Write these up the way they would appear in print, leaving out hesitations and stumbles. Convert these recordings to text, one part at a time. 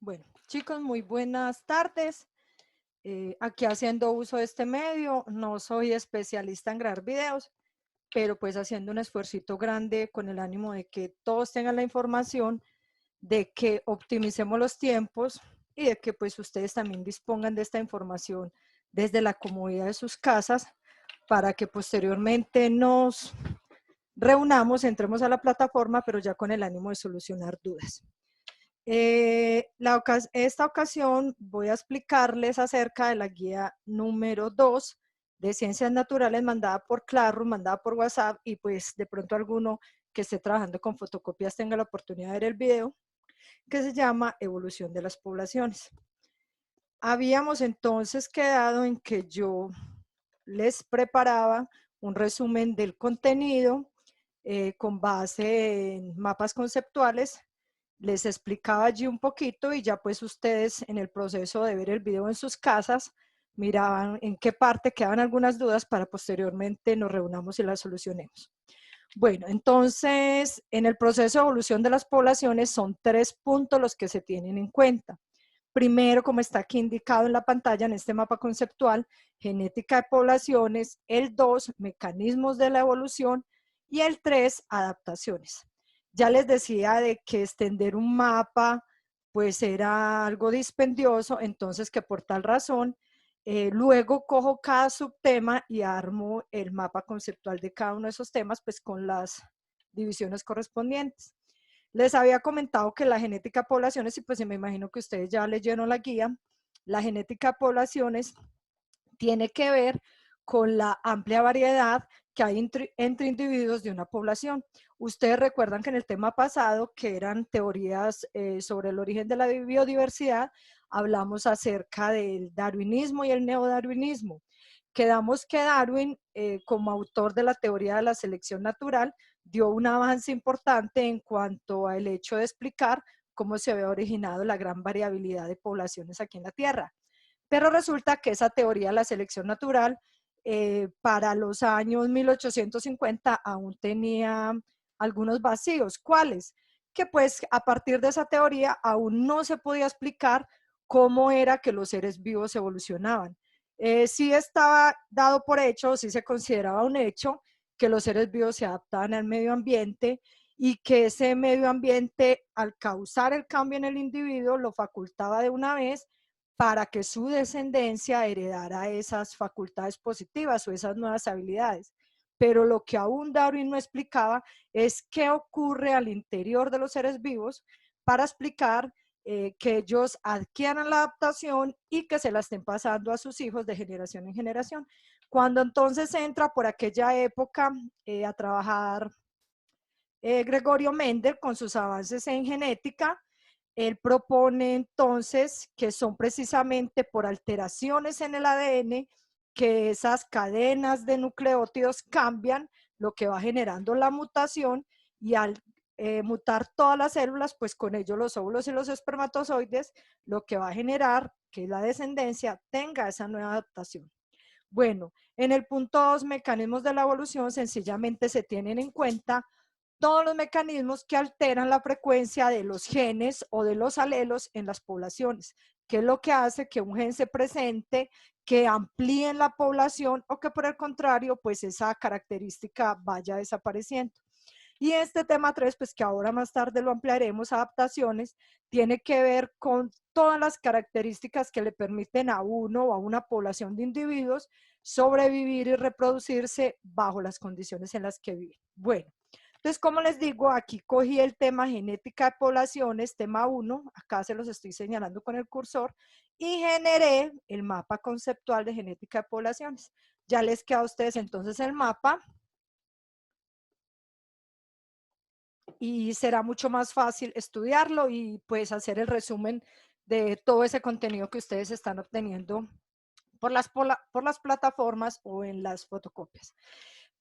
Bueno, chicos, muy buenas tardes. Aquí haciendo uso de este medio, no soy especialista en grabar videos, pero pues haciendo un esfuercito grande con el ánimo de que todos tengan la información, de que optimicemos los tiempos y de que pues ustedes también dispongan de esta información desde la comodidad de sus casas para que posteriormente nos reunamos, entremos a la plataforma, pero ya con el ánimo de solucionar dudas. Esta ocasión voy a explicarles acerca de la guía número 2 de Ciencias Naturales mandada por Classroom, mandada por WhatsApp, y pues de pronto alguno que esté trabajando con fotocopias tenga la oportunidad de ver el video, que se llama Evolución de las Poblaciones. Habíamos entonces quedado en que yo les preparaba un resumen del contenido con base en mapas conceptuales. Les explicaba allí un poquito y ya pues ustedes en el proceso de ver el video en sus casas miraban en qué parte quedaban algunas dudas para posteriormente nos reunamos y las solucionemos. Bueno, entonces en el proceso de evolución de las poblaciones son 3 puntos los que se tienen en cuenta. Primero, como está aquí indicado en la pantalla, en este mapa conceptual, genética de poblaciones; el 2, mecanismos de la evolución; y el 3, adaptaciones. Ya les decía de que extender un mapa pues era algo dispendioso, entonces que por tal razón luego cojo cada subtema y armo el mapa conceptual de cada uno de esos temas pues con las divisiones correspondientes. Les había comentado que la genética de poblaciones, y pues me imagino que ustedes ya leyeron la guía, la genética de poblaciones tiene que ver con la amplia variedad que hay entre individuos de una población. Ustedes recuerdan que en el tema pasado, que eran teorías sobre el origen de la biodiversidad, hablamos acerca del darwinismo y el neodarwinismo. Quedamos que Darwin, como autor de la teoría de la selección natural, dio un avance importante en cuanto al hecho de explicar cómo se había originado la gran variabilidad de poblaciones aquí en la Tierra. Pero resulta que esa teoría de la selección natural para los años 1850 aún tenía algunos vacíos. ¿Cuáles? Que pues a partir de esa teoría aún no se podía explicar cómo era que los seres vivos evolucionaban. Sí estaba dado por hecho, sí se consideraba un hecho que los seres vivos se adaptaban al medio ambiente y que ese medio ambiente, al causar el cambio en el individuo, lo facultaba de una vez para que su descendencia heredara esas facultades positivas o esas nuevas habilidades. Pero lo que aún Darwin no explicaba es qué ocurre al interior de los seres vivos para explicar que ellos adquieran la adaptación y que se la estén pasando a sus hijos de generación en generación. Cuando entonces entra por aquella época a trabajar Gregorio Mendel con sus avances en genética, él propone entonces que son precisamente por alteraciones en el ADN que esas cadenas de nucleótidos cambian, lo que va generando la mutación, y al mutar todas las células, pues con ello los óvulos y los espermatozoides, lo que va a generar que la descendencia tenga esa nueva adaptación. Bueno, en el punto 2, mecanismos de la evolución, sencillamente se tienen en cuenta todos los mecanismos que alteran la frecuencia de los genes o de los alelos en las poblaciones, que es lo que hace que un gen se presente, que amplíe la población, o que por el contrario, pues esa característica vaya desapareciendo. Y este tema 3, pues que ahora más tarde lo ampliaremos, adaptaciones, tiene que ver con todas las características que le permiten a uno o a una población de individuos sobrevivir y reproducirse bajo las condiciones en las que viven. Bueno, entonces, como les digo, aquí cogí el tema genética de poblaciones, tema 1, acá se los estoy señalando con el cursor, y generé el mapa conceptual de genética de poblaciones. Ya les queda a ustedes entonces el mapa y será mucho más fácil estudiarlo y pues hacer el resumen de todo ese contenido que ustedes están obteniendo por las plataformas o en las fotocopias.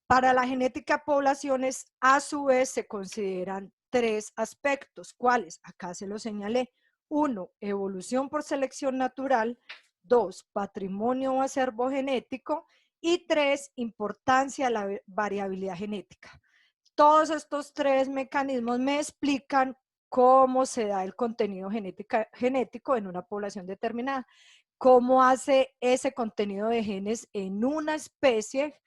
Para la genética de poblaciones, a su vez, se consideran 3 aspectos. ¿Cuáles? Acá se los señalé. 1, evolución por selección natural. 2, patrimonio o acervo genético. Y 3, importancia de la variabilidad genética. Todos estos 3 mecanismos me explican cómo se da el contenido genético en una población determinada, cómo hace ese contenido de genes en una especie,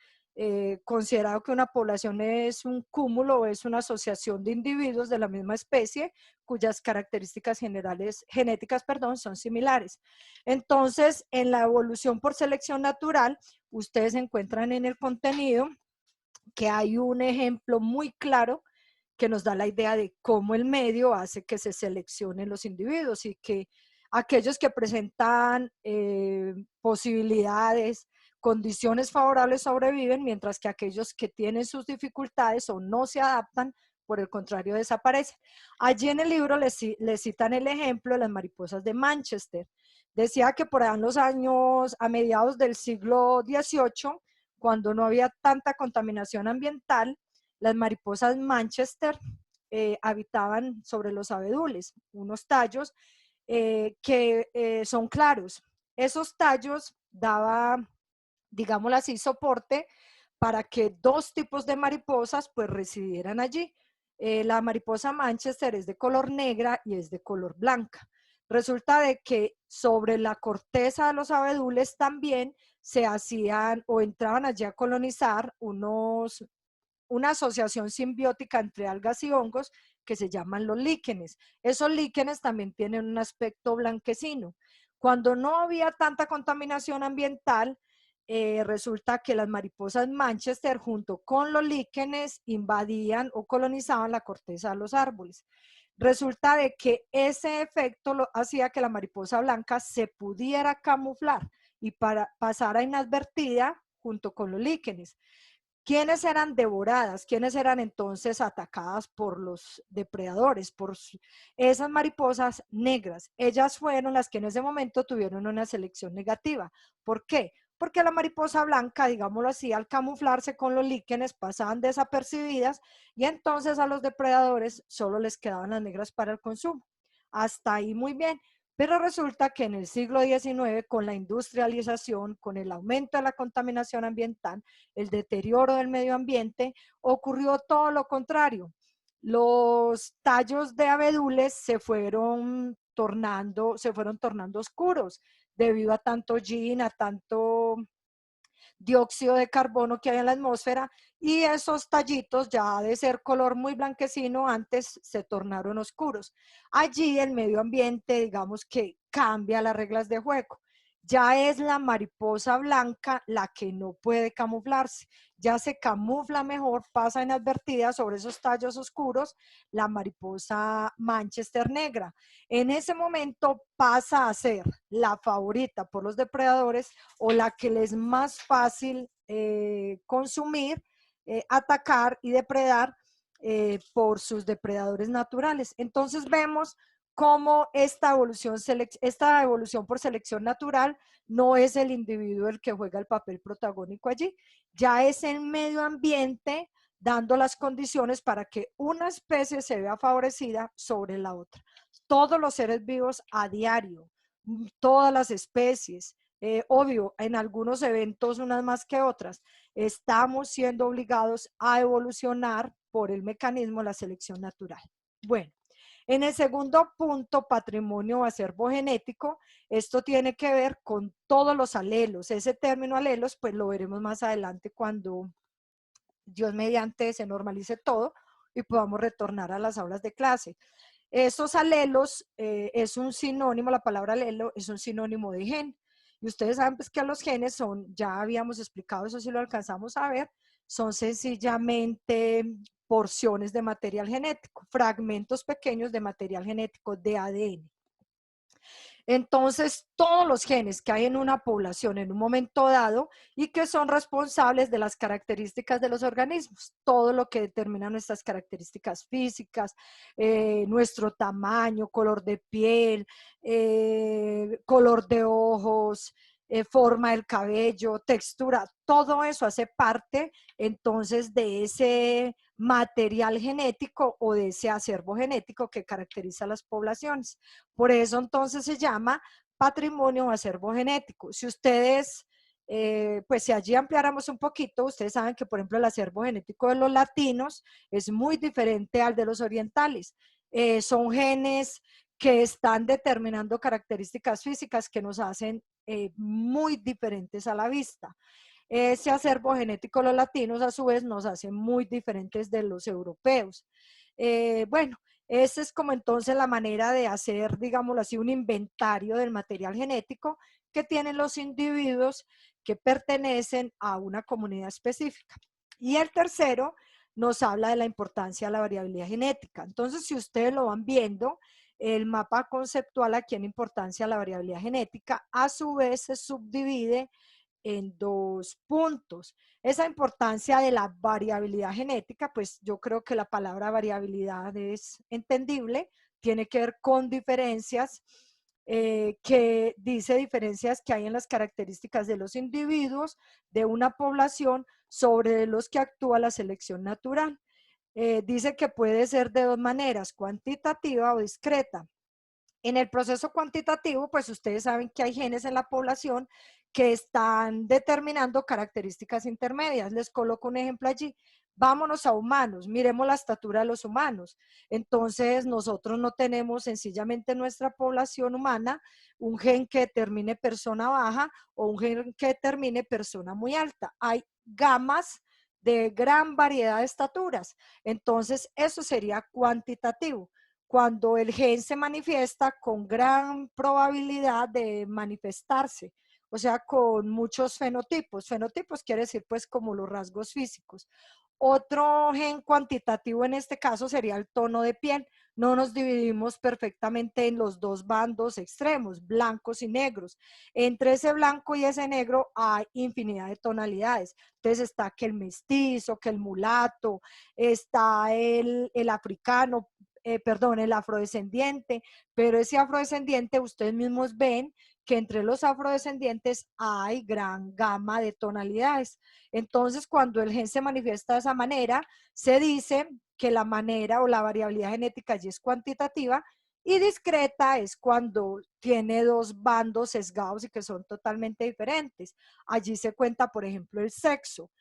considerado que una población es un cúmulo o es una asociación de individuos de la misma especie cuyas características genéticas, son similares. Entonces, en la evolución por selección natural, ustedes encuentran en el contenido que hay un ejemplo muy claro que nos da la idea de cómo el medio hace que se seleccionen los individuos y que aquellos que presentan posibilidades, condiciones favorables sobreviven, mientras que aquellos que tienen sus dificultades o no se adaptan, por el contrario, desaparecen. Allí en el libro les citan el ejemplo de las mariposas de Manchester. Decía que por allá en los años, a mediados del siglo XVIII, cuando no había tanta contaminación ambiental, las mariposas Manchester habitaban sobre los abedules, unos tallos que son claros. Esos tallos daban, digámoslo así, soporte para que dos tipos de mariposas pues residieran allí. La mariposa Manchester es de color negra y es de color blanca. Resulta de que sobre la corteza de los abedules también se hacían o entraban allí a colonizar una asociación simbiótica entre algas y hongos que se llaman los líquenes. Esos líquenes también tienen un aspecto blanquecino. Cuando no había tanta contaminación ambiental, resulta que las mariposas Manchester junto con los líquenes invadían o colonizaban la corteza de los árboles. Resulta de que ese efecto hacía que la mariposa blanca se pudiera camuflar y pasara inadvertida junto con los líquenes. ¿Quiénes eran devoradas? ¿Quiénes eran entonces atacadas por los depredadores? Por esas mariposas negras. Ellas fueron las que en ese momento tuvieron una selección negativa. ¿Por qué? Porque la mariposa blanca, digámoslo así, al camuflarse con los líquenes pasaban desapercibidas y entonces a los depredadores solo les quedaban las negras para el consumo. Hasta ahí muy bien. Pero resulta que en el siglo XIX, con la industrialización, con el aumento de la contaminación ambiental, el deterioro del medio ambiente, ocurrió todo lo contrario. Los tallos de abedules se fueron tornando oscuros debido a tanto gin, a tanto dióxido de carbono que hay en la atmósfera, y esos tallitos ya de ser color muy blanquecino antes se tornaron oscuros. Allí el medio ambiente, digamos que cambia las reglas de juego. Ya es la mariposa blanca la que no puede camuflarse, ya se camufla mejor, pasa inadvertida sobre esos tallos oscuros, la mariposa Manchester negra. En ese momento pasa a ser la favorita por los depredadores o la que les es más fácil consumir, atacar y depredar por sus depredadores naturales. Entonces vemos cómo esta evolución por selección natural no es el individuo el que juega el papel protagónico allí, ya es el medio ambiente dando las condiciones para que una especie se vea favorecida sobre la otra. Todos los seres vivos a diario, todas las especies, obvio, en algunos eventos unas más que otras, estamos siendo obligados a evolucionar por el mecanismo de la selección natural. Bueno, en el segundo punto, patrimonio o acervo genético, esto tiene que ver con todos los alelos. Ese término alelos, pues lo veremos más adelante cuando Dios mediante se normalice todo y podamos retornar a las aulas de clase. Estos alelos es un sinónimo, la palabra alelo es un sinónimo de gen. Y ustedes saben pues, que los genes son, ya habíamos explicado eso si lo alcanzamos a ver, son sencillamente porciones de material genético, fragmentos pequeños de material genético de ADN. Entonces, todos los genes que hay en una población en un momento dado y que son responsables de las características de los organismos, todo lo que determina nuestras características físicas, nuestro tamaño, color de piel, color de ojos, forma del cabello, textura, todo eso hace parte entonces de ese material genético o de ese acervo genético que caracteriza a las poblaciones. Por eso entonces se llama patrimonio o acervo genético. Si ustedes, pues si allí ampliáramos un poquito, ustedes saben que por ejemplo el acervo genético de los latinos es muy diferente al de los orientales. son genes que están determinando características físicas que nos hacen muy diferentes a la vista. Ese acervo genético de los latinos a su vez nos hace muy diferentes de los europeos. Bueno, esa es como entonces la manera de hacer, digámoslo así, un inventario del material genético que tienen los individuos que pertenecen a una comunidad específica. Y el tercero nos habla de la importancia de la variabilidad genética. Entonces, si ustedes lo van viendo, el mapa conceptual aquí en importancia a la variabilidad genética, a su vez se subdivide en dos puntos. Esa importancia de la variabilidad genética, pues yo creo que la palabra variabilidad es entendible, tiene que ver con diferencias, que dice diferencias que hay en las características de los individuos de una población sobre los que actúa la selección natural. Dice que puede ser de dos maneras, cuantitativa o discreta. En el proceso cuantitativo, pues ustedes saben que hay genes en la población que están determinando características intermedias. Les coloco un ejemplo allí. Vámonos a humanos, miremos la estatura de los humanos. Entonces, nosotros no tenemos sencillamente en nuestra población humana un gen que determine persona baja o un gen que determine persona muy alta. Hay gamas de gran variedad de estaturas. Entonces, eso sería cuantitativo cuando el gen se manifiesta con gran probabilidad de manifestarse, o sea, con muchos fenotipos. Fenotipos quiere decir pues como los rasgos físicos. Otro gen cuantitativo en este caso sería el tono de piel. No nos dividimos perfectamente en los dos bandos extremos, blancos y negros. Entre ese blanco y ese negro hay infinidad de tonalidades. Entonces está que el mestizo, que el mulato, está el africano, perdón, el afrodescendiente, pero ese afrodescendiente ustedes mismos ven que entre los afrodescendientes hay gran gama de tonalidades. Entonces, cuando el gen se manifiesta de esa manera, se dice que la manera o la variabilidad genética allí es cuantitativa y discreta es cuando tiene dos bandos sesgados y que son totalmente diferentes. Allí se cuenta, por ejemplo, el sexo.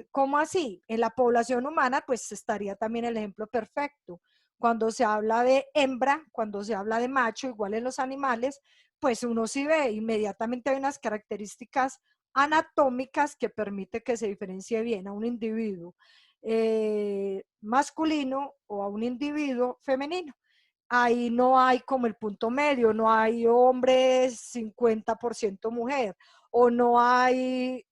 ¿Cómo así? En la población humana, pues estaría también el ejemplo perfecto. Cuando se habla de hembra, cuando se habla de macho, igual en los animales, pues uno sí ve inmediatamente hay unas características anatómicas que permite que se diferencie bien a un individuo masculino o a un individuo femenino. Ahí no hay como el punto medio, no hay hombre 50% mujer, o no hay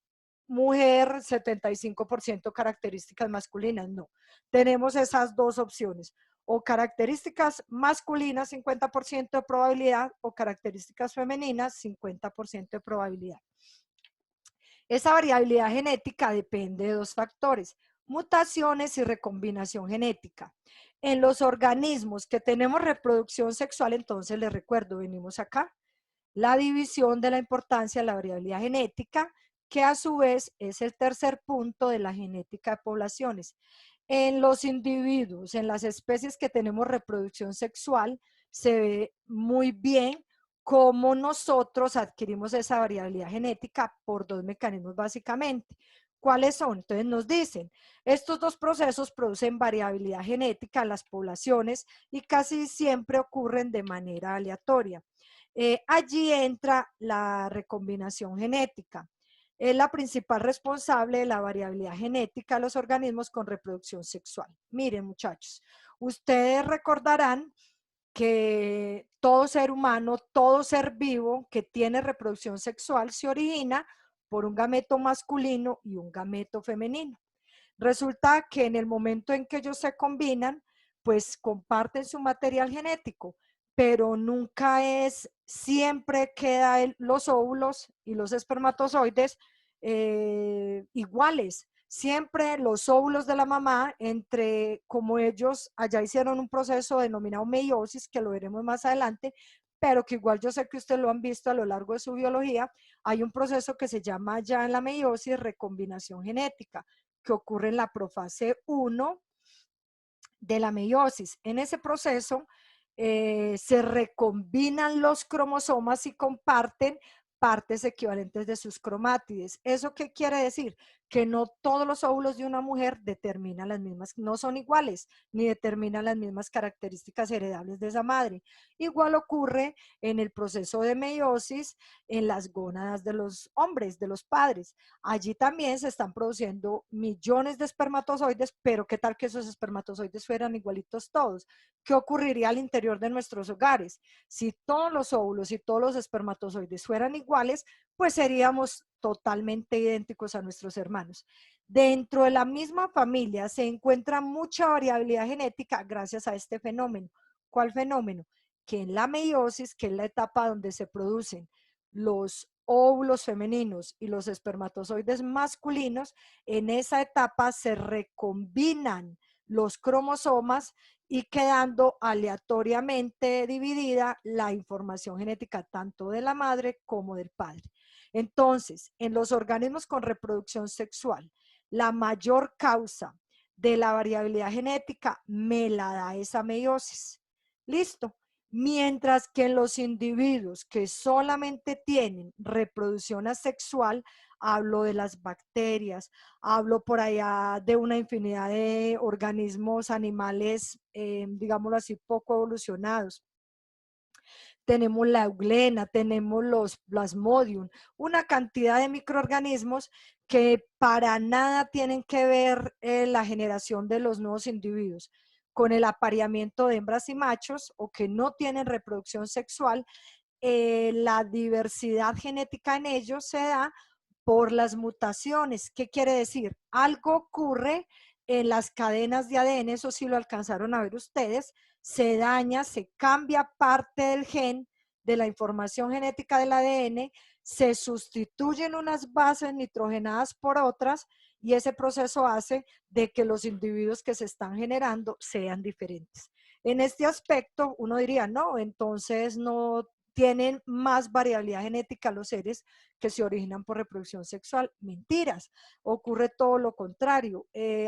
mujer 75% características masculinas, no. Tenemos esas dos opciones, o características masculinas 50% de probabilidad o características femeninas 50% de probabilidad. Esa variabilidad genética depende de dos factores, mutaciones y recombinación genética. En los organismos que tenemos reproducción sexual, entonces les recuerdo, venimos acá, la división de la importancia de la variabilidad genética, que a su vez es el tercer punto de la genética de poblaciones. En los individuos, en las especies que tenemos reproducción sexual, se ve muy bien cómo nosotros adquirimos esa variabilidad genética por dos mecanismos básicamente. ¿Cuáles son? Entonces nos dicen, estos dos procesos producen variabilidad genética en las poblaciones y casi siempre ocurren de manera aleatoria. Allí entra la recombinación genética. Es la principal responsable de la variabilidad genética de los organismos con reproducción sexual. Miren, muchachos, ustedes recordarán que todo ser humano, todo ser vivo que tiene reproducción sexual se origina por un gameto masculino y un gameto femenino. Resulta que en el momento en que ellos se combinan, pues comparten su material genético, pero nunca es, siempre queda los óvulos y los espermatozoides iguales. Siempre los óvulos de la mamá, entre como ellos allá hicieron un proceso denominado meiosis, que lo veremos más adelante, pero que igual yo sé que ustedes lo han visto a lo largo de su biología, hay un proceso que se llama ya en la meiosis recombinación genética que ocurre en la profase 1 de la meiosis. En ese proceso se recombinan los cromosomas y comparten partes equivalentes de sus cromátides. ¿Eso qué quiere decir? que no todos los óvulos de una mujer determinan las mismas, no son iguales, ni determinan las mismas características heredables de esa madre. Igual ocurre en el proceso de meiosis en las gónadas de los hombres, de los padres. Allí también se están produciendo millones de espermatozoides, pero ¿qué tal que esos espermatozoides fueran igualitos todos? ¿Qué ocurriría al interior de nuestros hogares? Si todos los óvulos y todos los espermatozoides fueran iguales, pues seríamos totalmente idénticos a nuestros hermanos. Dentro de la misma familia se encuentra mucha variabilidad genética gracias a este fenómeno. ¿Cuál fenómeno? Que en la meiosis, que es la etapa donde se producen los óvulos femeninos y los espermatozoides masculinos, en esa etapa se recombinan los cromosomas y quedando aleatoriamente dividida la información genética tanto de la madre como del padre. Entonces, en los organismos con reproducción sexual, la mayor causa de la variabilidad genética me la da esa meiosis. Listo. Mientras que en los individuos que solamente tienen reproducción asexual, hablo de las bacterias, hablo por allá de una infinidad de organismos animales, digámoslo así, poco evolucionados. Tenemos la euglena, tenemos los plasmodium, una cantidad de microorganismos que para nada tienen que ver la generación de los nuevos individuos con el apareamiento de hembras y machos o que no tienen reproducción sexual. La diversidad genética en ellos se da por las mutaciones. ¿Qué quiere decir? Algo ocurre en las cadenas de ADN, eso sí lo alcanzaron a ver ustedes, se daña, se cambia parte del gen de la información genética del ADN, se sustituyen unas bases nitrogenadas por otras y ese proceso hace de que los individuos que se están generando sean diferentes. En este aspecto, uno diría, no, entonces no tienen más variabilidad genética los seres que se originan por reproducción sexual. Mentiras, ocurre todo lo contrario.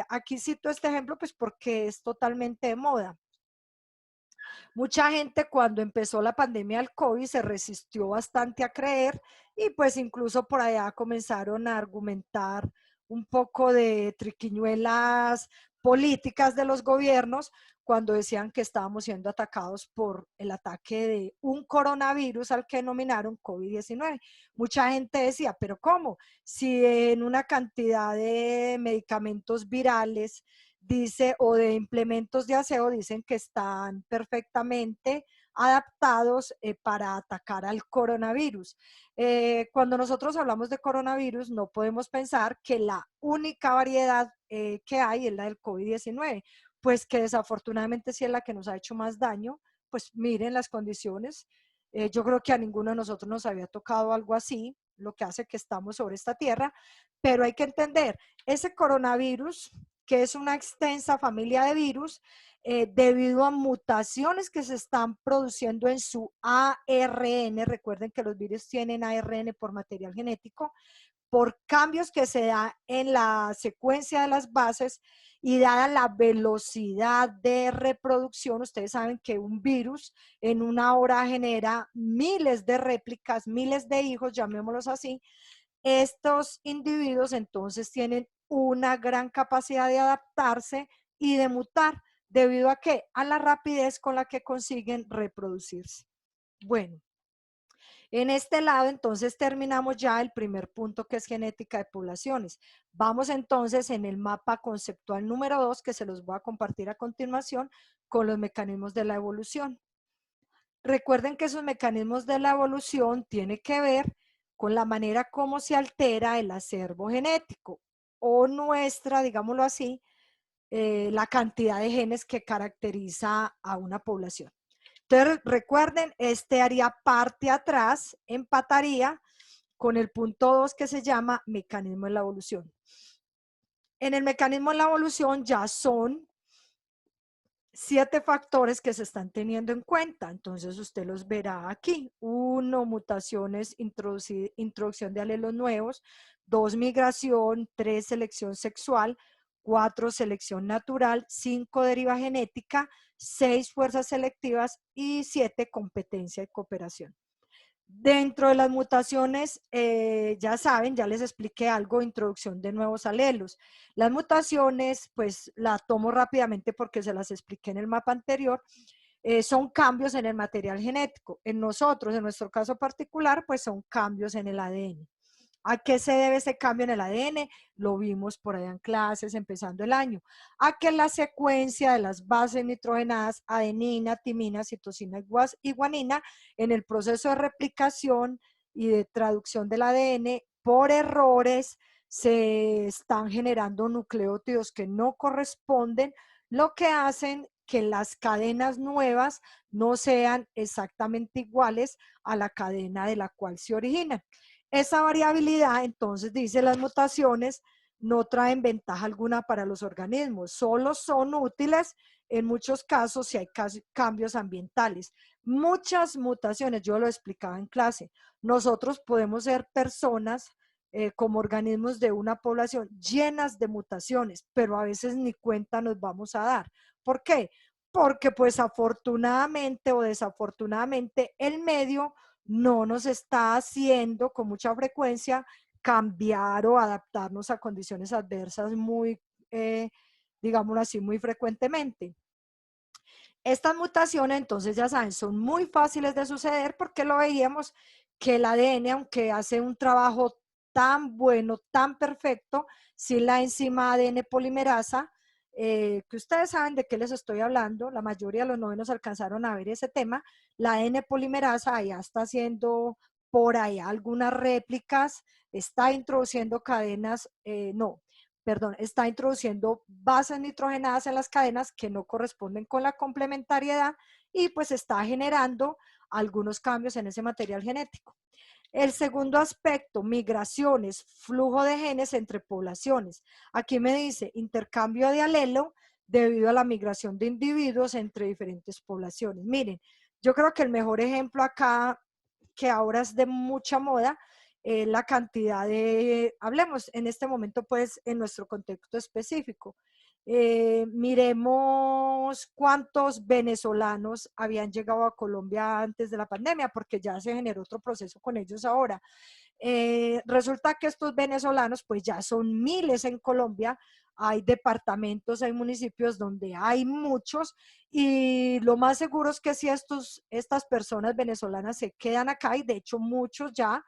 Aquí cito este ejemplo pues porque es totalmente de moda. Mucha gente cuando empezó la pandemia del COVID se resistió bastante a creer y pues incluso por allá comenzaron a argumentar un poco de triquiñuelas políticas de los gobiernos cuando decían que estábamos siendo atacados por el ataque de un coronavirus al que denominaron COVID-19. Mucha gente decía, pero ¿cómo? Si en una cantidad de medicamentos virales dice, o de implementos de aseo, dicen que están perfectamente adaptados para atacar al coronavirus. Cuando nosotros hablamos de coronavirus, no podemos pensar que la única variedad que hay es la del COVID-19, pues que desafortunadamente sí es la que nos ha hecho más daño. Pues miren las condiciones. Yo creo que a ninguno de nosotros nos había tocado algo así, lo que hace que estamos sobre esta tierra, pero hay que entender, ese coronavirus que es una extensa familia de virus, debido a mutaciones que se están produciendo en su ARN. Recuerden que los virus tienen ARN por material genético, por cambios que se da en la secuencia de las bases y dada la velocidad de reproducción, ustedes saben que un virus en una hora genera miles de réplicas, miles de hijos, llamémoslos así. Estos individuos entonces tienen una gran capacidad de adaptarse y de mutar. ¿Debido a qué? A la rapidez con la que consiguen reproducirse. Bueno, en este lado entonces terminamos ya el primer punto, que es genética de poblaciones. Vamos entonces en el mapa conceptual número 2, que se los voy a compartir a continuación, con los mecanismos de la evolución. Recuerden que esos mecanismos de la evolución tienen que ver con la manera como se altera el acervo genético o nuestra, digámoslo así, la cantidad de genes que caracteriza a una población. Entonces, recuerden, este haría parte atrás, empataría con el punto 2 que se llama mecanismo de la evolución. En el mecanismo de la evolución ya son 7 factores que se están teniendo en cuenta. Entonces usted los verá aquí. 1, mutaciones, introducción de alelos nuevos. 2, migración. 3, selección sexual. 4, selección natural. 5, deriva genética. 6, fuerzas selectivas. Y 7, competencia y cooperación. Dentro de las mutaciones, ya saben, ya les expliqué algo, introducción de nuevos alelos. Las mutaciones, pues la tomo rápidamente porque se las expliqué en el mapa anterior, son cambios en el material genético. En nosotros, en nuestro caso particular, pues son cambios en el ADN. ¿A qué se debe ese cambio en el ADN? Lo vimos por allá en clases empezando el año. A que la secuencia de las bases nitrogenadas, adenina, timina, citosina y guanina, en el proceso de replicación y de traducción del ADN, por errores, se están generando nucleótidos que no corresponden, lo que hacen que las cadenas nuevas no sean exactamente iguales a la cadena de la cual se originan. Esa variabilidad, entonces, dice las mutaciones, no traen ventaja alguna para los organismos, solo son útiles en muchos casos si hay cambios ambientales. Muchas mutaciones, yo lo explicaba en clase, nosotros podemos ser personas como organismos de una población llenas de mutaciones, pero a veces ni cuenta nos vamos a dar. ¿Por qué? Porque pues afortunadamente o desafortunadamente el medio no nos está haciendo con mucha frecuencia cambiar o adaptarnos a condiciones adversas muy, digámoslo así, muy frecuentemente. Estas mutaciones, entonces ya saben, son muy fáciles de suceder porque lo veíamos que el ADN, aunque hace un trabajo tan bueno, tan perfecto, si la enzima ADN polimerasa, que ustedes saben de qué les estoy hablando, la mayoría de los novenos alcanzaron a ver ese tema, la ADN polimerasa ya está haciendo por ahí algunas réplicas, está introduciendo cadenas, no, perdón, está introduciendo bases nitrogenadas en las cadenas que no corresponden con la complementariedad y pues está generando algunos cambios en ese material genético. El segundo aspecto, migraciones, flujo de genes entre poblaciones. Aquí me dice intercambio de alelo debido a la migración de individuos entre diferentes poblaciones. Miren, yo creo que el mejor ejemplo acá, que ahora es de mucha moda, la cantidad de, hablemos en este momento pues en nuestro contexto específico. Miremos cuántos venezolanos habían llegado a Colombia antes de la pandemia, porque ya se generó otro proceso con ellos ahora. Resulta que estos venezolanos pues ya son miles en Colombia, hay departamentos, hay municipios donde hay muchos y lo más seguro es que si estas personas venezolanas se quedan acá y de hecho muchos ya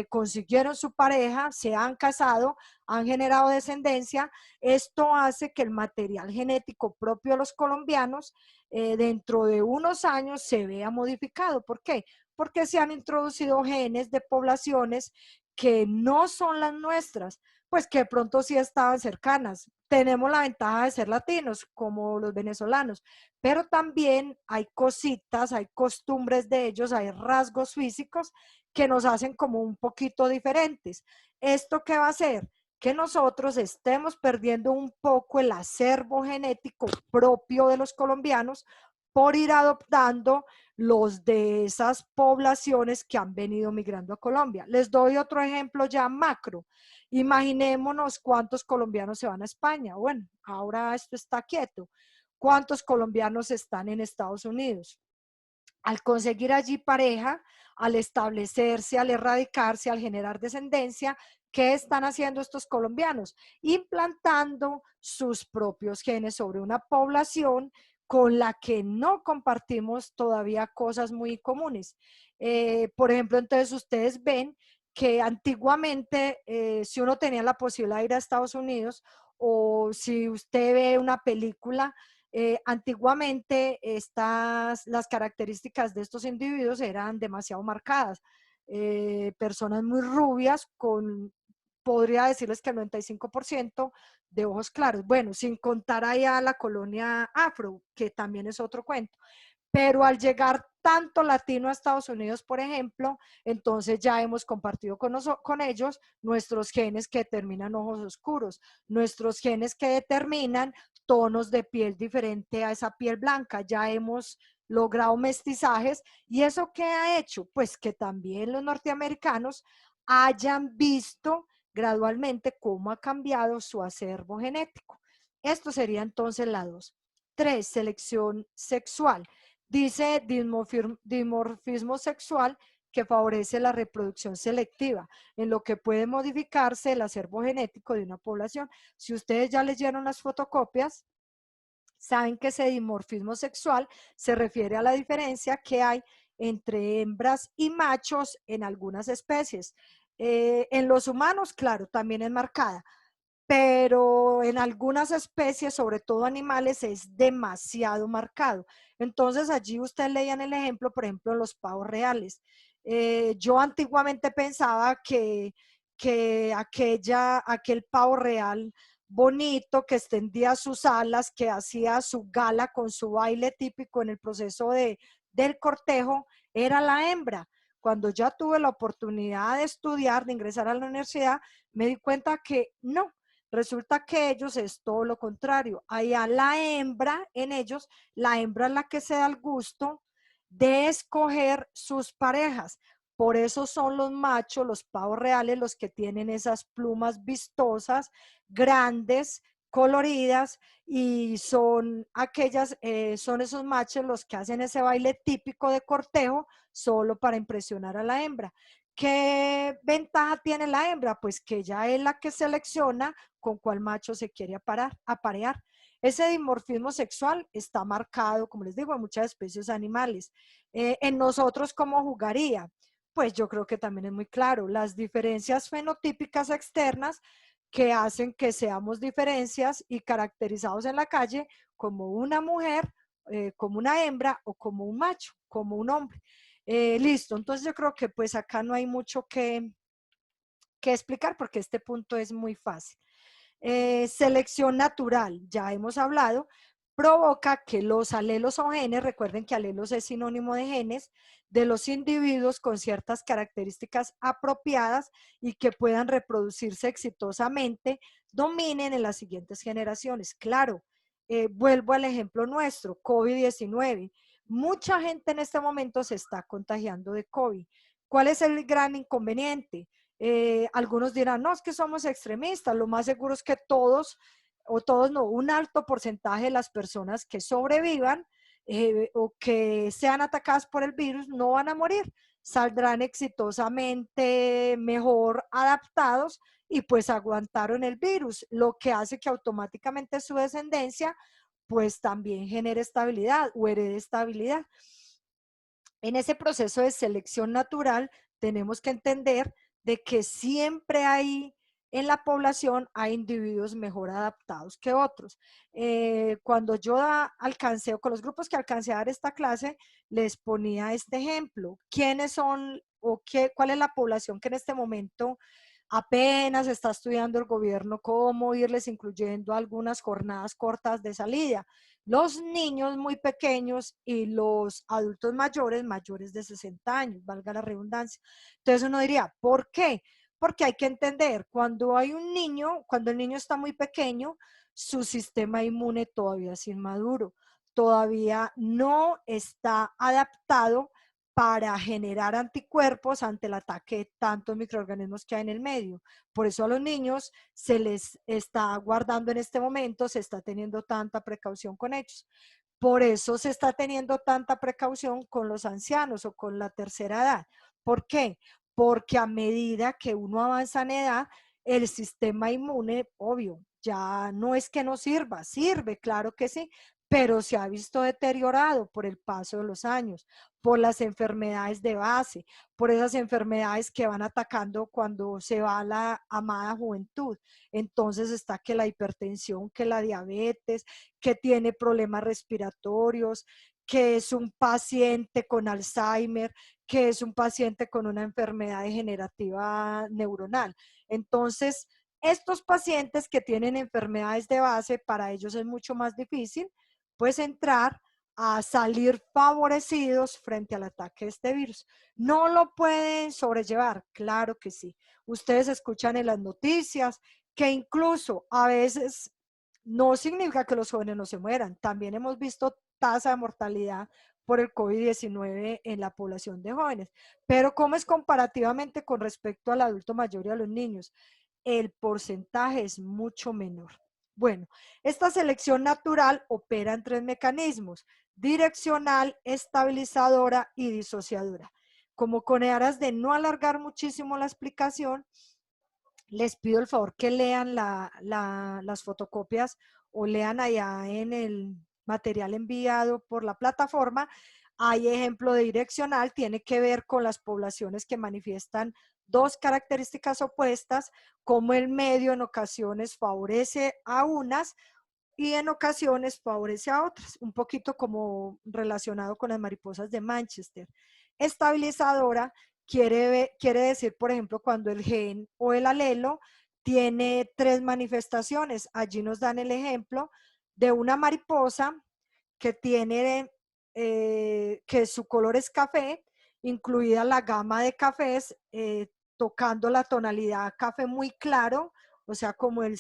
consiguieron su pareja, se han casado, han generado descendencia, esto hace que el material genético propio de los colombianos dentro de unos años se vea modificado. ¿Por qué? Porque se han introducido genes de poblaciones que no son las nuestras, pues que de pronto sí estaban cercanas. Tenemos la ventaja de ser latinos, como los venezolanos, pero también hay cositas, hay costumbres de ellos, hay rasgos físicos que nos hacen como un poquito diferentes. ¿Esto qué va a hacer? Que nosotros estemos perdiendo un poco el acervo genético propio de los colombianos por ir adoptando los de esas poblaciones que han venido migrando a Colombia. Les doy otro ejemplo ya macro. Imaginémonos cuántos colombianos se van a España. Bueno, ahora esto está quieto. ¿Cuántos colombianos están en Estados Unidos? Al conseguir allí pareja, al establecerse, al erradicarse, al generar descendencia, ¿qué están haciendo estos colombianos? Implantando sus propios genes sobre una población con la que no compartimos todavía cosas muy comunes. Por ejemplo, entonces ustedes ven que antiguamente, si uno tenía la posibilidad de ir a Estados Unidos o si usted ve una película, antiguamente las características de estos individuos eran demasiado marcadas. Personas muy rubias con, podría decirles que el 95% de ojos claros. Bueno, sin contar ahí a la colonia afro, que también es otro cuento. Pero al llegar tanto latino a Estados Unidos, por ejemplo, entonces ya hemos compartido con ellos nuestros genes que determinan ojos oscuros, nuestros genes que determinan tonos de piel diferente a esa piel blanca. Ya hemos logrado mestizajes y eso qué ha hecho, pues que también los norteamericanos hayan visto gradualmente cómo ha cambiado su acervo genético. Esto sería entonces la 2. 3, selección sexual. Dice dimorfismo sexual que favorece la reproducción selectiva, en lo que puede modificarse el acervo genético de una población. Si ustedes ya leyeron las fotocopias, saben que ese dimorfismo sexual se refiere a la diferencia que hay entre hembras y machos en algunas especies. En los humanos, claro, también es marcada, pero en algunas especies, sobre todo animales, es demasiado marcado. Entonces allí ustedes leían el ejemplo, por ejemplo, los pavos reales. Yo antiguamente pensaba que aquel pavo real bonito, que extendía sus alas, que hacía su gala con su baile típico en el proceso del cortejo, era la hembra. Cuando ya tuve la oportunidad de estudiar, de ingresar a la universidad, me di cuenta que no, resulta que ellos es todo lo contrario. Allá la hembra, en ellos, la hembra es la que se da el gusto de escoger sus parejas. Por eso son los machos, los pavos reales, los que tienen esas plumas vistosas, grandes, coloridas, y son son esos machos los que hacen ese baile típico de cortejo solo para impresionar a la hembra. ¿Qué ventaja tiene la hembra? Pues que ella es la que selecciona con cuál macho se quiere aparear. Ese dimorfismo sexual está marcado, como les digo, en muchas especies animales. En nosotros, ¿cómo jugaría? Pues yo creo que también es muy claro. Las diferencias fenotípicas externas que hacen que seamos diferencias y caracterizados en la calle como una mujer, como una hembra o como un macho, como un hombre. Listo, entonces yo creo que pues acá no hay mucho que explicar porque este punto es muy fácil. Selección natural, ya hemos hablado, provoca que los alelos o genes, recuerden que alelos es sinónimo de genes, de los individuos con ciertas características apropiadas y que puedan reproducirse exitosamente, dominen en las siguientes generaciones. Claro, vuelvo al ejemplo nuestro, COVID-19. Mucha gente en este momento se está contagiando de COVID. ¿Cuál es el gran inconveniente? Algunos dirán, no, es que somos extremistas, lo más seguro es que todos, o todos no, un alto porcentaje de las personas que sobrevivan o que sean atacadas por el virus no van a morir, saldrán exitosamente mejor adaptados y pues aguantaron el virus, lo que hace que automáticamente su descendencia pues también genere estabilidad o herede estabilidad. En ese proceso de selección natural tenemos que entender de que siempre hay en la población hay individuos mejor adaptados que otros. Cuando yo alcancé, o con los grupos que alcancé a dar esta clase, les ponía este ejemplo. ¿Quiénes son o cuál es la población que en este momento apenas está estudiando el gobierno cómo irles incluyendo algunas jornadas cortas de salida? Los niños muy pequeños y los adultos mayores, mayores de 60 años, valga la redundancia. Entonces uno diría, ¿por qué? Porque hay que entender, cuando hay un niño, cuando el niño está muy pequeño, su sistema inmune todavía es inmaduro, todavía no está adaptado para generar anticuerpos ante el ataque de tantos microorganismos que hay en el medio. Por eso a los niños se les está guardando en este momento, se está teniendo tanta precaución con ellos. Por eso se está teniendo tanta precaución con los ancianos o con la tercera edad. ¿Por qué? Porque a medida que uno avanza en edad, el sistema inmune, obvio, ya no es que no sirva, sirve, claro que sí, pero se ha visto deteriorado por el paso de los años, por las enfermedades de base, por esas enfermedades que van atacando cuando se va a la amada juventud. Entonces está que la hipertensión, que la diabetes, que tiene problemas respiratorios, que es un paciente con Alzheimer, que es un paciente con una enfermedad degenerativa neuronal. Entonces, estos pacientes que tienen enfermedades de base, para ellos es mucho más difícil, pues entrar a salir favorecidos frente al ataque de este virus. ¿No lo pueden sobrellevar? Claro que sí. Ustedes escuchan en las noticias que incluso a veces no significa que los jóvenes no se mueran. También hemos visto tasa de mortalidad por el COVID-19 en la población de jóvenes. Pero ¿cómo es comparativamente con respecto al adulto mayor y a los niños? El porcentaje es mucho menor. Bueno, esta selección natural opera en tres mecanismos: direccional, estabilizadora y disociadora. como con aras de no alargar muchísimo la explicación, les pido el favor que lean las fotocopias o lean allá en el material enviado por la plataforma. Hay ejemplo de direccional, tiene que ver con las poblaciones que manifiestan dos características opuestas, como el medio en ocasiones favorece a unas y en ocasiones favorece a otras, un poquito como relacionado con las mariposas de Manchester. Estabilizadora quiere decir, por ejemplo, cuando el gen o el alelo tiene tres manifestaciones. Allí nos dan el ejemplo de una mariposa que tiene, que su color es café, incluida la gama de cafés, tocando la tonalidad café muy claro, o sea, como el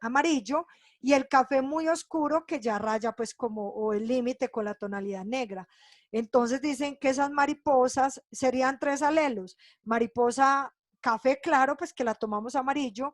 amarillo, y el café muy oscuro que ya raya pues como, o el límite con la tonalidad negra. Entonces dicen que esas mariposas serían tres alelos: mariposa café claro, pues que la tomamos amarillo,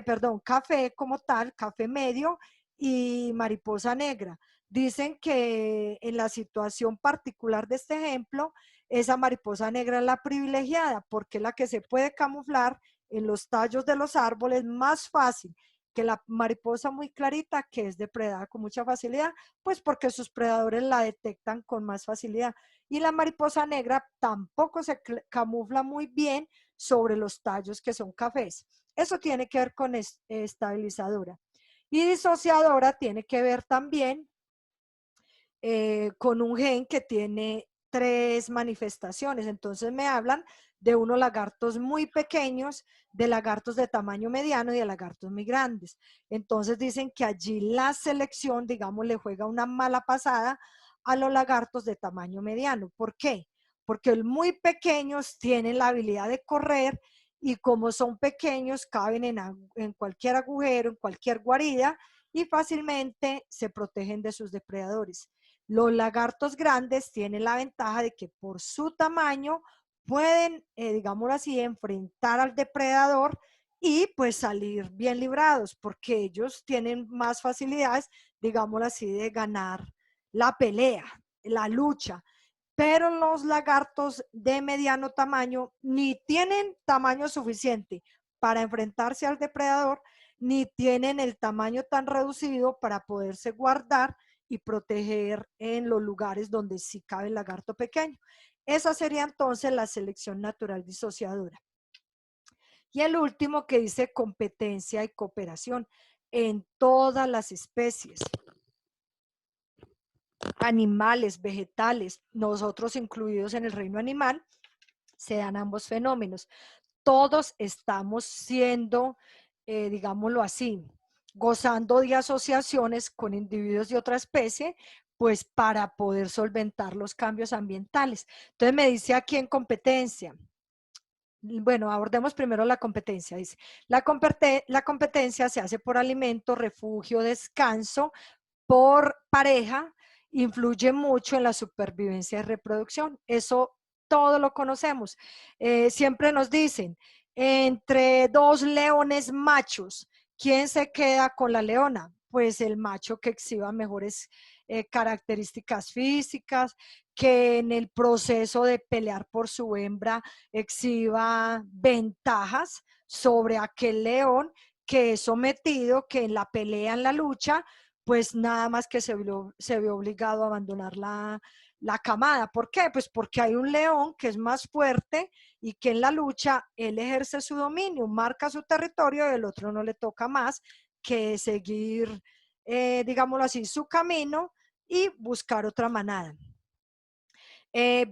perdón, café como tal, café medio, y mariposa negra. Dicen que en la situación particular de este ejemplo, esa mariposa negra es la privilegiada porque es la que se puede camuflar en los tallos de los árboles más fácil que la mariposa muy clarita, que es depredada con mucha facilidad, pues porque sus predadores la detectan con más facilidad. Y la mariposa negra tampoco se camufla muy bien sobre los tallos que son cafés. Eso tiene que ver con estabilizadora. Y disociadora tiene que ver también con un gen que tiene tres manifestaciones. Entonces me hablan de unos lagartos muy pequeños, de lagartos de tamaño mediano y de lagartos muy grandes. Entonces dicen que allí la selección, digamos, le juega una mala pasada a los lagartos de tamaño mediano. ¿Por qué? Porque los muy pequeños tienen la habilidad de correr y como son pequeños caben en cualquier agujero, en cualquier guarida y fácilmente se protegen de sus depredadores. Los lagartos grandes tienen la ventaja de que por su tamaño pueden, digámoslo así, enfrentar al depredador y pues salir bien librados, porque ellos tienen más facilidades, digámoslo así, de ganar la pelea, la lucha. Pero los lagartos de mediano tamaño ni tienen tamaño suficiente para enfrentarse al depredador, ni tienen el tamaño tan reducido para poderse guardar y proteger en los lugares donde sí cabe el lagarto pequeño. Esa sería entonces la selección natural disociadora. Y el último que dice competencia y cooperación en todas las especies, animales, vegetales, nosotros incluidos en el reino animal, se dan ambos fenómenos. Todos estamos siendo, digámoslo así, gozando de asociaciones con individuos de otra especie, pues para poder solventar los cambios ambientales. Entonces me dice aquí en competencia. Bueno, abordemos primero la competencia. Dice, la competencia se hace por alimento, refugio, descanso, por pareja, influye mucho en la supervivencia y reproducción. Eso todo lo conocemos. Siempre nos dicen, entre dos leones machos, ¿quién se queda con la leona? Pues el macho que exhiba mejores características físicas, que en el proceso de pelear por su hembra exhiba ventajas sobre aquel león que es sometido, que en la pelea, en la lucha, pues nada más que se vio obligado a abandonar la camada. ¿Por qué? Pues porque hay un león que es más fuerte y que en la lucha él ejerce su dominio, marca su territorio y el otro no le toca más que seguir, digámoslo así, su camino y buscar otra manada.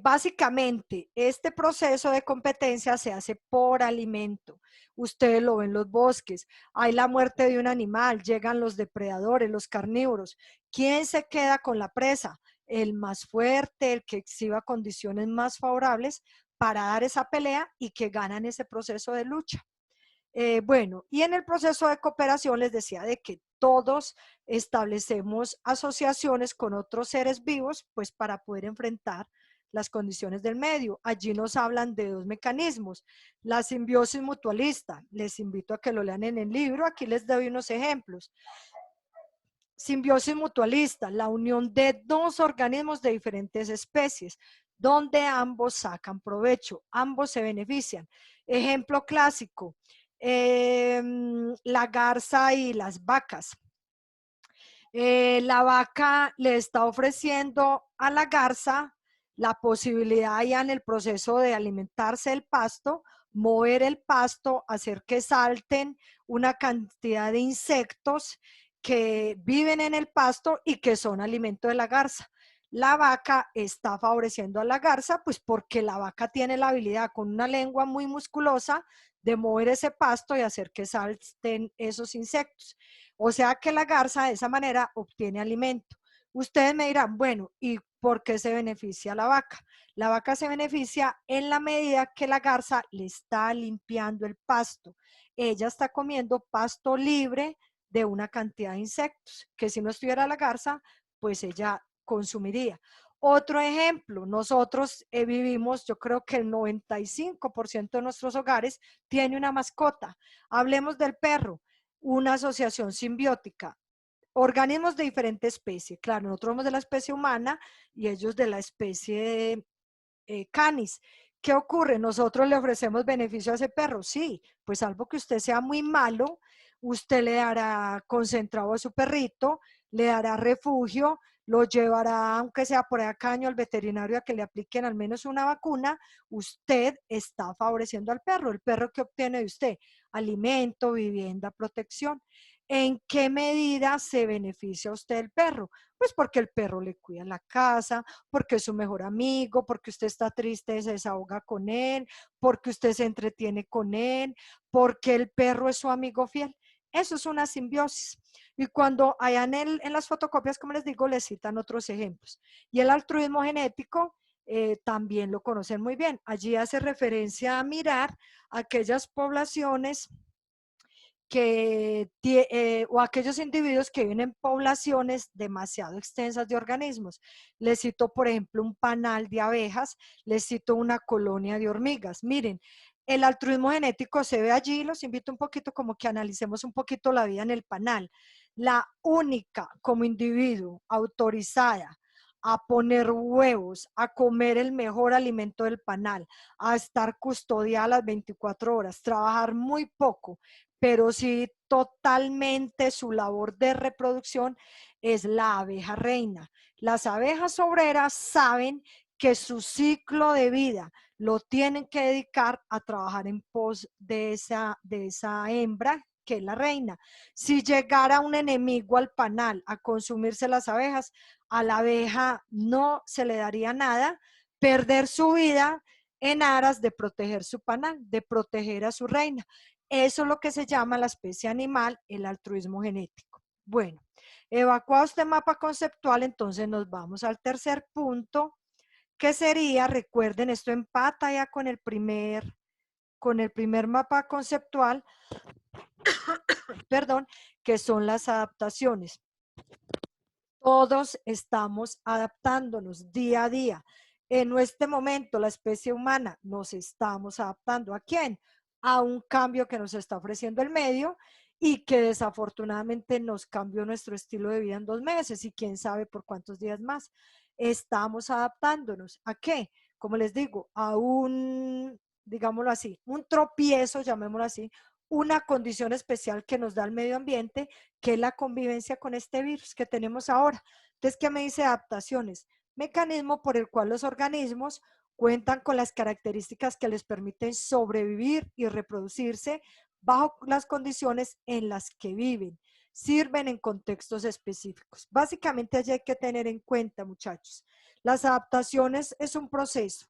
Básicamente, este proceso de competencia se hace por alimento. Ustedes lo ven en los bosques, hay la muerte de un animal, llegan los depredadores, los carnívoros. ¿Quién se queda con la presa? El más fuerte, el que exhiba condiciones más favorables para dar esa pelea y que ganan ese proceso de lucha. Bueno, y en el proceso de cooperación les decía de que todos establecemos asociaciones con otros seres vivos, pues para poder enfrentar las condiciones del medio. Allí nos hablan de dos mecanismos. La simbiosis mutualista, les invito a que lo lean en el libro, aquí les doy unos ejemplos. Simbiosis mutualista, la unión de dos organismos de diferentes especies, donde ambos sacan provecho, ambos se benefician. Ejemplo clásico, la garza y las vacas. La vaca le está ofreciendo a la garza la posibilidad ya en el proceso de alimentarse del pasto, mover el pasto, hacer que salten una cantidad de insectos que viven en el pasto y que son alimento de la garza. La vaca está favoreciendo a la garza, pues porque la vaca tiene la habilidad con una lengua muy musculosa de mover ese pasto y hacer que salten esos insectos. O sea que la garza de esa manera obtiene alimento. Ustedes me dirán, bueno, ¿y por qué se beneficia la vaca? La vaca se beneficia en la medida que la garza le está limpiando el pasto. Ella está comiendo pasto libre de una cantidad de insectos, que si no estuviera la garza, pues ella consumiría. Otro ejemplo, nosotros vivimos, yo creo que el 95% de nuestros hogares tiene una mascota. Hablemos del perro, una asociación simbiótica, organismos de diferente especie. Claro, nosotros somos de la especie humana y ellos de la especie canis. ¿Qué ocurre? Nosotros le ofrecemos beneficio a ese perro. Sí, pues salvo que usted sea muy malo, usted le dará concentrado a su perrito, le dará refugio, lo llevará, aunque sea por ahí caño al veterinario a que le apliquen al menos una vacuna. Usted está favoreciendo al perro. ¿El perro que obtiene de usted? Alimento, vivienda, protección. ¿En qué medida se beneficia a usted el perro? Pues porque el perro le cuida la casa, porque es su mejor amigo, porque usted está triste y se desahoga con él, porque usted se entretiene con él, porque el perro es su amigo fiel. Eso es una simbiosis. Y cuando allá en las fotocopias, como les digo, les citan otros ejemplos. Y el altruismo genético también lo conocen muy bien. Allí hace referencia a mirar aquellas poblaciones o aquellos individuos que viven en poblaciones demasiado extensas de organismos. Les cito, por ejemplo, un panal de abejas, les cito una colonia de hormigas. Miren, el altruismo genético se ve allí, los invito un poquito como que analicemos un poquito la vida en el panal. La única como individuo autorizada a poner huevos, a comer el mejor alimento del panal, a estar custodiada las 24 horas, trabajar muy poco, pero sí totalmente su labor de reproducción es la abeja reina. Las abejas obreras saben que su ciclo de vida lo tienen que dedicar a trabajar en pos de esa hembra que es la reina. Si llegara un enemigo al panal a consumirse las abejas, a la abeja no se le daría nada, perder su vida en aras de proteger su panal, de proteger a su reina. Eso es lo que se llama la especie animal, el altruismo genético. Bueno, evacuado este mapa conceptual, entonces nos vamos al tercer punto, que sería, recuerden, esto empata ya con el primer mapa conceptual, perdón, que son las adaptaciones. Todos estamos adaptándonos día a día. En este momento, la especie humana nos estamos adaptando. ¿A quién? A un cambio que nos está ofreciendo el medio y que desafortunadamente nos cambió nuestro estilo de vida en 2 meses y quién sabe por cuántos días más. Estamos adaptándonos. ¿A qué? Como les digo, a un, digámoslo así, un tropiezo, llamémoslo así, una condición especial que nos da el medio ambiente, que es la convivencia con este virus que tenemos ahora. Entonces, ¿qué me dice adaptaciones? Mecanismo por el cual los organismos cuentan con las características que les permiten sobrevivir y reproducirse bajo las condiciones en las que viven. Sirven en contextos específicos. Básicamente, allí hay que tener en cuenta, muchachos, las adaptaciones es un proceso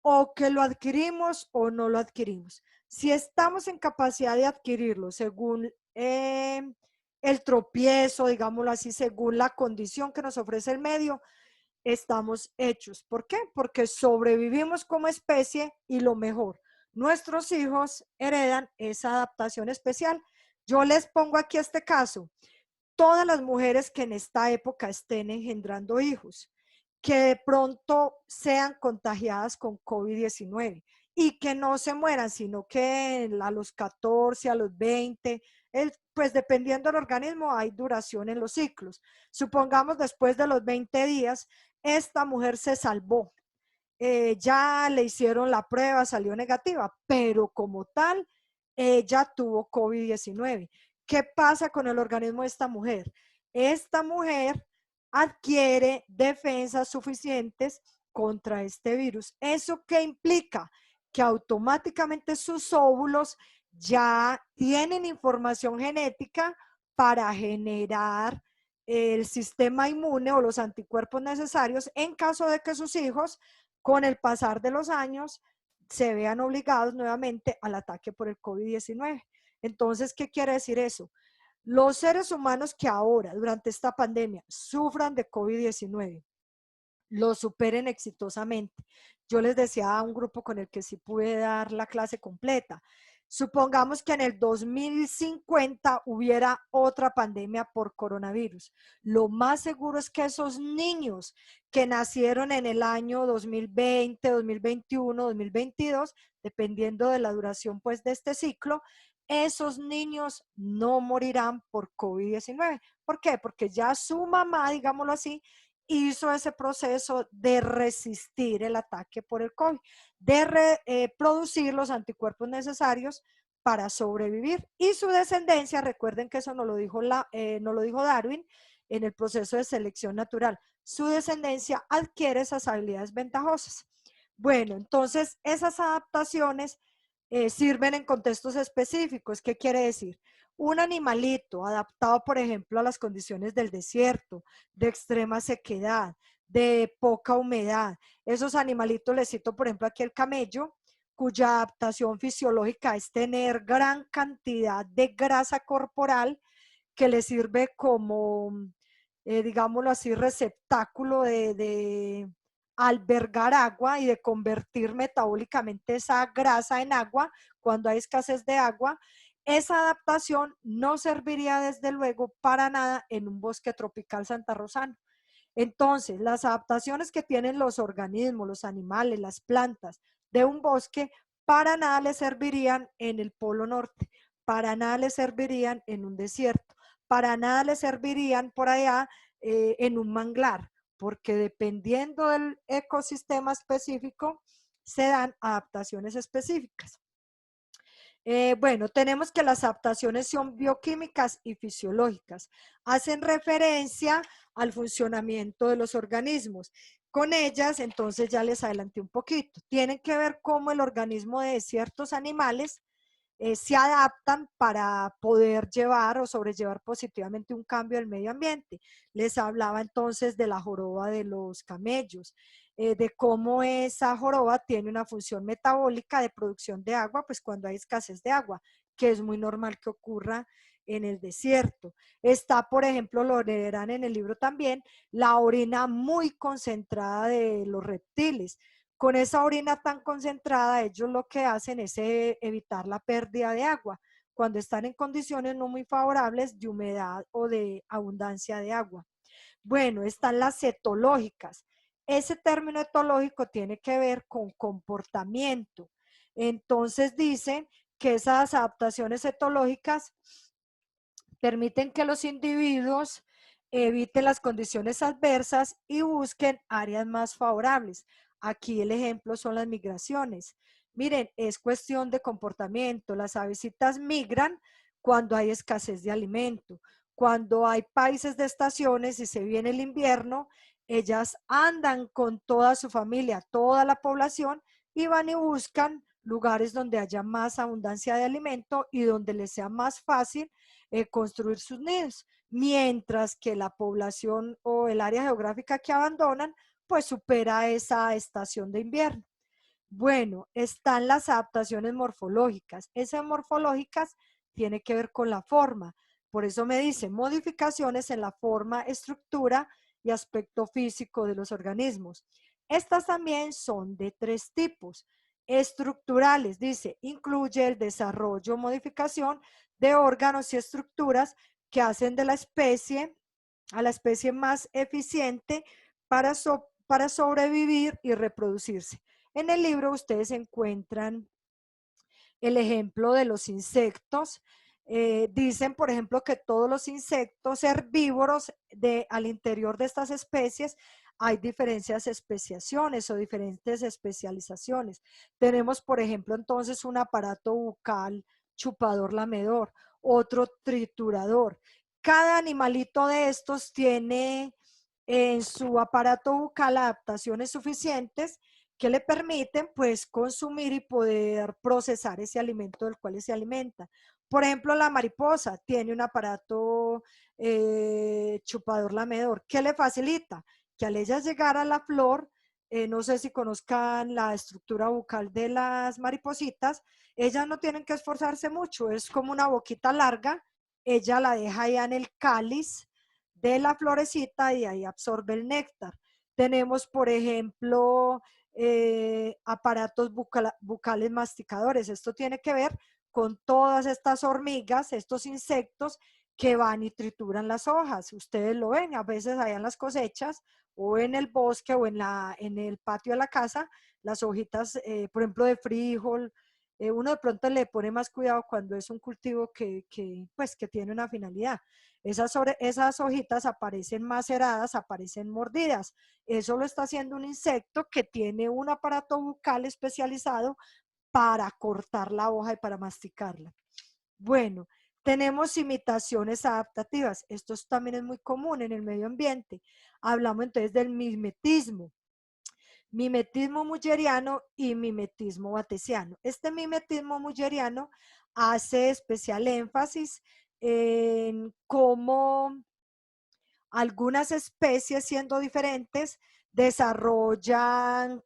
o que lo adquirimos o no lo adquirimos. Si estamos en capacidad de adquirirlo según el tropiezo, digámoslo así, según la condición que nos ofrece el medio, estamos hechos. ¿Por qué? Porque sobrevivimos como especie y lo mejor, nuestros hijos heredan esa adaptación especial. Yo les pongo aquí este caso. Todas las mujeres que en esta época estén engendrando hijos, que de pronto sean contagiadas con COVID-19 y que no se mueran, sino que a los 14, a los 20, pues dependiendo del organismo hay duración en los ciclos. Supongamos después de los 20 días, esta mujer se salvó. ya le hicieron la prueba, salió negativa, pero como tal, ella tuvo COVID-19. ¿Qué pasa con el organismo de esta mujer? Esta mujer adquiere defensas suficientes contra este virus. ¿Eso qué implica? Que automáticamente sus óvulos ya tienen información genética para generar el sistema inmune o los anticuerpos necesarios en caso de que sus hijos, con el pasar de los años, se vean obligados nuevamente al ataque por el COVID-19. Entonces, ¿qué quiere decir eso? Los seres humanos que ahora, durante esta pandemia, sufran de COVID-19, lo superen exitosamente. Yo les decía a un grupo con el que sí pude dar la clase completa, supongamos que en el 2050 hubiera otra pandemia por coronavirus. Lo más seguro es que esos niños que nacieron en el año 2020, 2021, 2022, dependiendo de la duración pues de este ciclo, esos niños no morirán por COVID-19. ¿Por qué? Porque ya su mamá, digámoslo así, hizo ese proceso de resistir el ataque por el COVID, de producir los anticuerpos necesarios para sobrevivir. Y su descendencia, recuerden que eso no lo dijo Darwin en el proceso de selección natural, su descendencia adquiere esas habilidades ventajosas. Bueno, entonces esas adaptaciones sirven en contextos específicos. ¿Qué quiere decir? Un animalito adaptado, por ejemplo, a las condiciones del desierto, de extrema sequedad, de poca humedad. Esos animalitos, les cito, por ejemplo, aquí el camello, cuya adaptación fisiológica es tener gran cantidad de grasa corporal que le sirve como, digámoslo así, receptáculo de albergar agua y de convertir metabólicamente esa grasa en agua cuando hay escasez de agua. Esa adaptación no serviría desde luego para nada en un bosque tropical santarrosano. Entonces, las adaptaciones que tienen los organismos, los animales, las plantas de un bosque, para nada les servirían en el Polo Norte, para nada les servirían en un desierto, para nada les servirían por allá en un manglar, porque dependiendo del ecosistema específico, se dan adaptaciones específicas. Bueno, tenemos que las adaptaciones son bioquímicas y fisiológicas. Hacen referencia al funcionamiento de los organismos. Con ellas, entonces ya les adelanté un poquito. Tienen que ver cómo el organismo de ciertos animales se adaptan para poder llevar o sobrellevar positivamente un cambio del medio ambiente. Les hablaba entonces de la joroba de los camellos, de cómo esa joroba tiene una función metabólica de producción de agua, pues cuando hay escasez de agua, que es muy normal que ocurra en el desierto. Está, por ejemplo, lo leerán en el libro también, la orina muy concentrada de los reptiles. Con esa orina tan concentrada, ellos lo que hacen es evitar la pérdida de agua cuando están en condiciones no muy favorables de humedad o de abundancia de agua. Bueno, están las etológicas. Ese término etológico tiene que ver con comportamiento. Entonces dice que esas adaptaciones etológicas permiten que los individuos eviten las condiciones adversas y busquen áreas más favorables. Aquí el ejemplo son las migraciones. Miren, es cuestión de comportamiento. Las avecitas migran cuando hay escasez de alimento. Cuando hay países de estaciones y se viene el invierno, ellas andan con toda su familia, toda la población, y van y buscan lugares donde haya más abundancia de alimento y donde les sea más fácil construir sus nidos, mientras que la población o el área geográfica que abandonan, pues supera esa estación de invierno. Bueno, están las adaptaciones morfológicas. Esas morfológicas tiene que ver con la forma. Por eso me dice modificaciones en la forma, estructura y aspecto físico de los organismos. Estas también son de tres tipos. Estructurales, dice, incluye el desarrollo, modificación de órganos y estructuras que hacen de la especie a la especie más eficiente para sobrevivir y reproducirse. En el libro ustedes encuentran el ejemplo de los insectos. Dicen, por ejemplo, que todos los insectos herbívoros al interior de estas especies hay diferentes especiaciones o diferentes especializaciones. Tenemos, por ejemplo, entonces un aparato bucal chupador lamedor, otro triturador. Cada animalito de estos tiene en su aparato bucal adaptaciones suficientes que le permiten pues consumir y poder procesar ese alimento del cual se alimenta. Por ejemplo, la mariposa tiene un aparato chupador lamedor. ¿Qué le facilita? Que al ella llegar a la flor, no sé si conozcan la estructura bucal de las maripositas, ellas no tienen que esforzarse mucho, es como una boquita larga, ella la deja ya en el cáliz de la florecita y ahí absorbe el néctar. Tenemos, por ejemplo, aparatos bucales masticadores. Esto tiene que ver con todas estas hormigas, estos insectos que van y trituran las hojas. Ustedes lo ven, a veces allá en las cosechas o en el bosque o en el patio de la casa, las hojitas, por ejemplo, de frijol. Uno de pronto le pone más cuidado cuando es un cultivo pues, que tiene una finalidad. Esas hojitas aparecen maceradas, aparecen mordidas. Eso lo está haciendo un insecto que tiene un aparato bucal especializado para cortar la hoja y para masticarla. Bueno, tenemos imitaciones adaptativas. Esto también es muy común en el medio ambiente. Hablamos entonces del mimetismo. Mimetismo mulleriano y mimetismo batesiano. Este mimetismo mulleriano hace especial énfasis en cómo algunas especies, siendo diferentes, desarrollan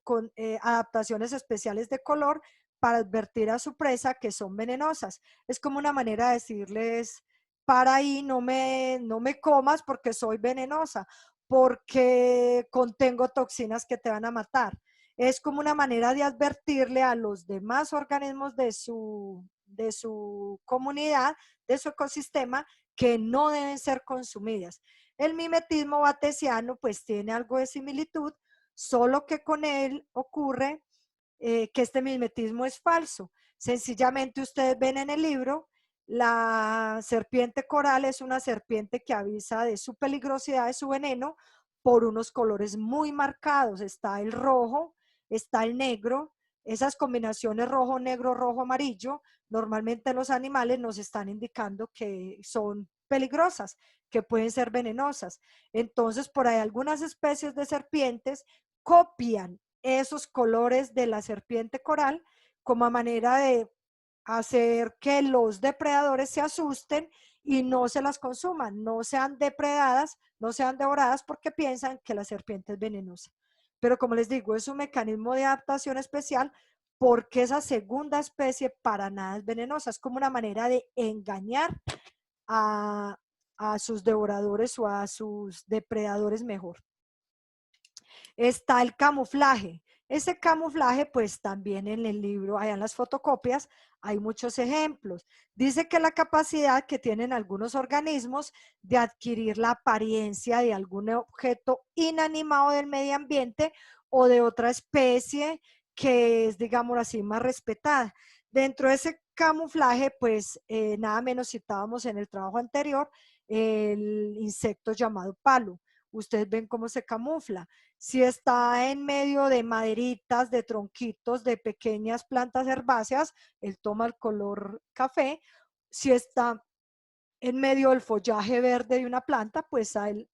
adaptaciones especiales de color para advertir a su presa que son venenosas. Es como una manera de decirles, para ahí, no me comas porque soy venenosa, porque contengo toxinas que te van a matar. Es como una manera de advertirle a los demás organismos de su comunidad, de su ecosistema, que no deben ser consumidas. El mimetismo batesiano pues tiene algo de similitud, solo que con él ocurre que este mimetismo es falso. Sencillamente ustedes ven en el libro, la serpiente coral es una serpiente que avisa de su peligrosidad, de su veneno, por unos colores muy marcados. Está el rojo, está el negro, esas combinaciones rojo, negro, rojo, amarillo, normalmente los animales nos están indicando que son peligrosas, que pueden ser venenosas. Entonces, por ahí algunas especies de serpientes copian esos colores de la serpiente coral como a manera de hacer que los depredadores se asusten y no se las consuman, no sean depredadas, no sean devoradas porque piensan que la serpiente es venenosa. Pero como les digo, es un mecanismo de adaptación especial porque esa segunda especie para nada es venenosa, es como una manera de engañar a, a sus devoradores o a sus depredadores mejor. Está el camuflaje. Ese camuflaje, pues también en el libro, allá en las fotocopias, hay muchos ejemplos. Dice que la capacidad que tienen algunos organismos de adquirir la apariencia de algún objeto inanimado del medio ambiente o de otra especie que es, digamos así, más respetada. Dentro de ese camuflaje, pues nada menos citábamos en el trabajo anterior, el insecto llamado palo. Ustedes ven cómo se camufla. Si está en medio de maderitas, de tronquitos, de pequeñas plantas herbáceas, él toma el color café. Si está en medio del follaje verde de una planta, pues a él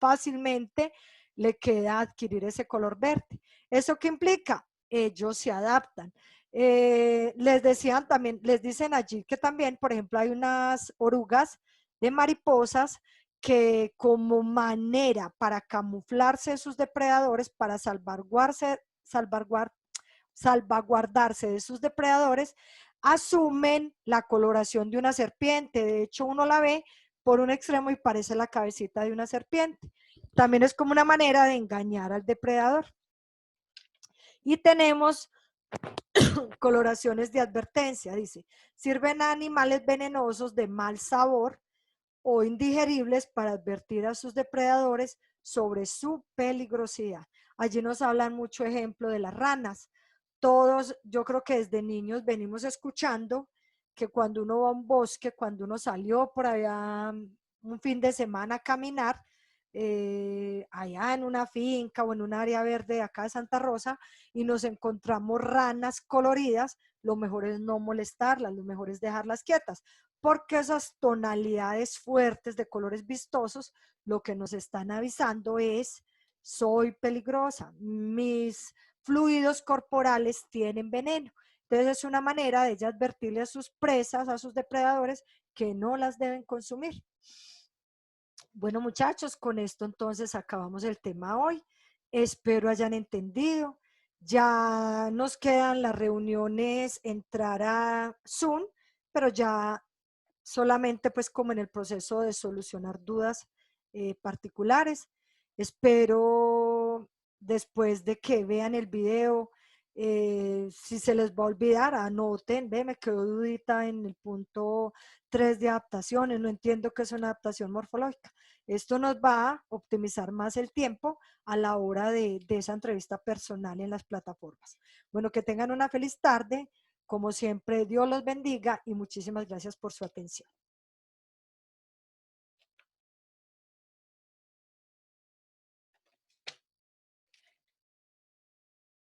fácilmente le queda adquirir ese color verde. ¿Eso qué implica? Ellos se adaptan. Les decían también, les dicen allí que también, por ejemplo, hay unas orugas de mariposas que como manera para camuflarse de sus depredadores, para salvaguardarse de sus depredadores, asumen la coloración de una serpiente. De hecho, uno la ve por un extremo y parece la cabecita de una serpiente. También es como una manera de engañar al depredador. Y tenemos coloraciones de advertencia, dice, sirven a animales venenosos de mal sabor o indigeribles para advertir a sus depredadores sobre su peligrosidad. Allí nos hablan mucho ejemplo de las ranas. Todos, yo creo que desde niños venimos escuchando que cuando uno va a un bosque, cuando uno salió por allá un fin de semana a caminar, allá en una finca o en un área verde de acá de Santa Rosa, y nos encontramos ranas coloridas, lo mejor es no molestarlas, lo mejor es dejarlas quietas, porque esas tonalidades fuertes de colores vistosos lo que nos están avisando es: soy peligrosa, mis fluidos corporales tienen veneno. Entonces es una manera de ella advertirle a sus presas, a sus depredadores, que no las deben consumir. Bueno, muchachos, con esto entonces acabamos el tema hoy. Espero hayan entendido. Ya nos quedan las reuniones, entrar a Zoom, pero ya solamente pues como en el proceso de solucionar dudas particulares. Espero después de que vean el video, si se les va a olvidar, anoten, ve, me quedó dudita en el punto 3 de adaptaciones, no entiendo qué es una adaptación morfológica. Esto nos va a optimizar más el tiempo a la hora de esa entrevista personal en las plataformas. Bueno, que tengan una feliz tarde. Como siempre, Dios los bendiga y muchísimas gracias por su atención.